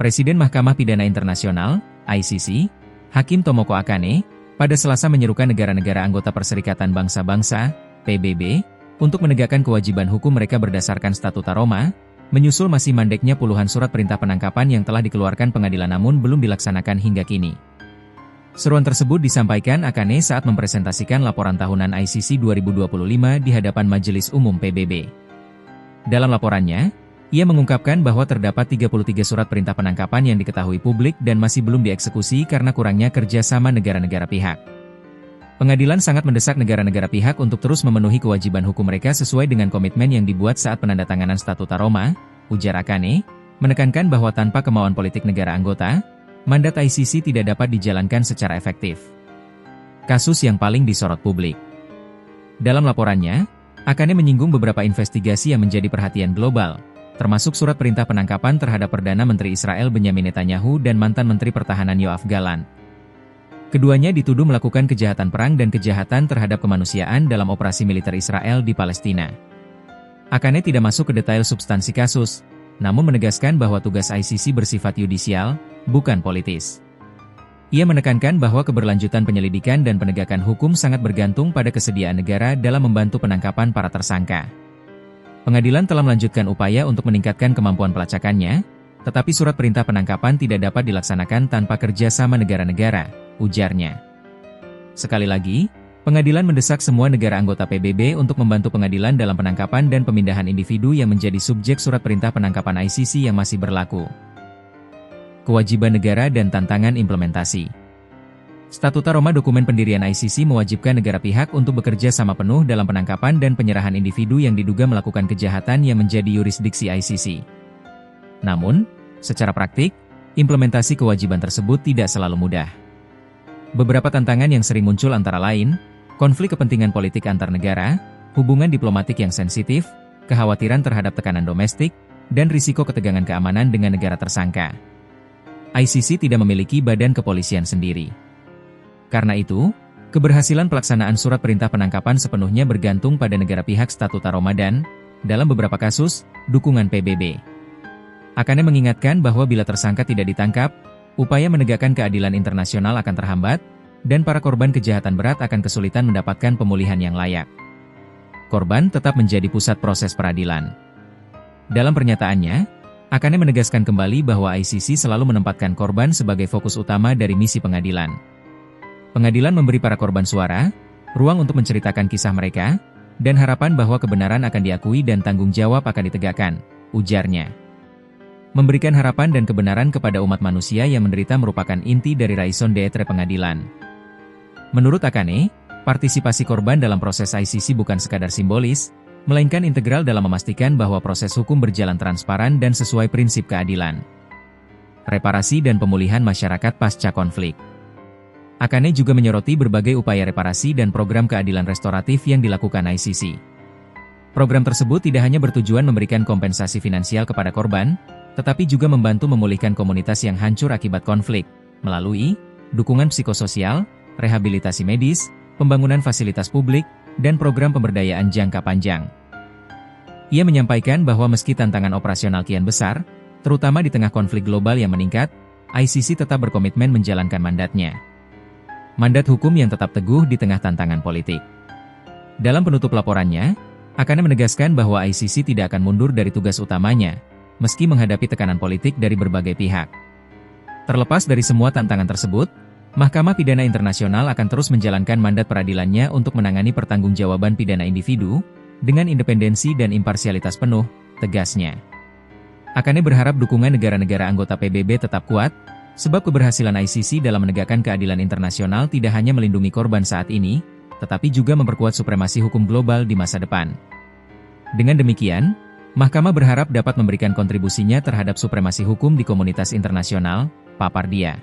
Presiden Mahkamah Pidana Internasional, ICC, Hakim Tomoko Akane, pada Selasa menyerukan negara-negara anggota Perserikatan Bangsa-Bangsa, PBB, untuk menegakkan kewajiban hukum mereka berdasarkan Statuta Roma, menyusul masih mandeknya puluhan surat perintah penangkapan yang telah dikeluarkan pengadilan namun belum dilaksanakan hingga kini. Seruan tersebut disampaikan Akane saat mempresentasikan laporan tahunan ICC 2025 di hadapan Majelis Umum PBB. Dalam laporannya, ia mengungkapkan bahwa terdapat 33 surat perintah penangkapan yang diketahui publik dan masih belum dieksekusi karena kurangnya kerjasama negara-negara pihak. Pengadilan sangat mendesak negara-negara pihak untuk terus memenuhi kewajiban hukum mereka sesuai dengan komitmen yang dibuat saat penandatanganan Statuta Roma, ujar Akane, menekankan bahwa tanpa kemauan politik negara anggota, mandat ICC tidak dapat dijalankan secara efektif. Kasus yang paling disorot publik. Dalam laporannya, Akane menyinggung beberapa investigasi yang menjadi perhatian global, termasuk surat perintah penangkapan terhadap Perdana Menteri Israel Benyamin Netanyahu dan mantan Menteri Pertahanan Yoav Gallant. Keduanya dituduh melakukan kejahatan perang dan kejahatan terhadap kemanusiaan dalam operasi militer Israel di Palestina. Akane tidak masuk ke detail substansi kasus, namun menegaskan bahwa tugas ICC bersifat yudisial, bukan politis. Ia menekankan bahwa keberlanjutan penyelidikan dan penegakan hukum sangat bergantung pada kesediaan negara dalam membantu penangkapan para tersangka. Pengadilan telah melanjutkan upaya untuk meningkatkan kemampuan pelacakannya, tetapi surat perintah penangkapan tidak dapat dilaksanakan tanpa kerjasama negara-negara, ujarnya. Sekali lagi, pengadilan mendesak semua negara anggota PBB untuk membantu pengadilan dalam penangkapan dan pemindahan individu yang menjadi subjek surat perintah penangkapan ICC yang masih berlaku. Kewajiban negara dan tantangan implementasi. Statuta Roma dokumen pendirian ICC mewajibkan negara pihak untuk bekerja sama penuh dalam penangkapan dan penyerahan individu yang diduga melakukan kejahatan yang menjadi yurisdiksi ICC. Namun, secara praktik, implementasi kewajiban tersebut tidak selalu mudah. Beberapa tantangan yang sering muncul antara lain, konflik kepentingan politik antar negara, hubungan diplomatik yang sensitif, kekhawatiran terhadap tekanan domestik, dan risiko ketegangan keamanan dengan negara tersangka. ICC tidak memiliki badan kepolisian sendiri. Karena itu, keberhasilan pelaksanaan surat perintah penangkapan sepenuhnya bergantung pada negara pihak Statuta Roma dan, dalam beberapa kasus, dukungan PBB. Akane mengingatkan bahwa bila tersangka tidak ditangkap, upaya menegakkan keadilan internasional akan terhambat, dan para korban kejahatan berat akan kesulitan mendapatkan pemulihan yang layak. Korban tetap menjadi pusat proses peradilan. Dalam pernyataannya, Akane menegaskan kembali bahwa ICC selalu menempatkan korban sebagai fokus utama dari misi pengadilan. Pengadilan memberi para korban suara, ruang untuk menceritakan kisah mereka, dan harapan bahwa kebenaran akan diakui dan tanggung jawab akan ditegakkan, ujarnya. Memberikan harapan dan kebenaran kepada umat manusia yang menderita merupakan inti dari raison d'être pengadilan. Menurut Akane, partisipasi korban dalam proses ICC bukan sekadar simbolis, melainkan integral dalam memastikan bahwa proses hukum berjalan transparan dan sesuai prinsip keadilan. Reparasi dan pemulihan masyarakat pasca konflik. Akane juga menyoroti berbagai upaya reparasi dan program keadilan restoratif yang dilakukan ICC. Program tersebut tidak hanya bertujuan memberikan kompensasi finansial kepada korban, tetapi juga membantu memulihkan komunitas yang hancur akibat konflik, melalui dukungan psikososial, rehabilitasi medis, pembangunan fasilitas publik, dan program pemberdayaan jangka panjang. Ia menyampaikan bahwa meski tantangan operasional kian besar, terutama di tengah konflik global yang meningkat, ICC tetap berkomitmen menjalankan mandatnya. Mandat hukum yang tetap teguh di tengah tantangan politik. Dalam penutup laporannya, Akane menegaskan bahwa ICC tidak akan mundur dari tugas utamanya, meski menghadapi tekanan politik dari berbagai pihak. Terlepas dari semua tantangan tersebut, Mahkamah Pidana Internasional akan terus menjalankan mandat peradilannya untuk menangani pertanggungjawaban pidana individu, dengan independensi dan imparsialitas penuh, tegasnya. Akane berharap dukungan negara-negara anggota PBB tetap kuat, sebab keberhasilan ICC dalam menegakkan keadilan internasional tidak hanya melindungi korban saat ini, tetapi juga memperkuat supremasi hukum global di masa depan. Dengan demikian, Mahkamah berharap dapat memberikan kontribusinya terhadap supremasi hukum di komunitas internasional, papar dia.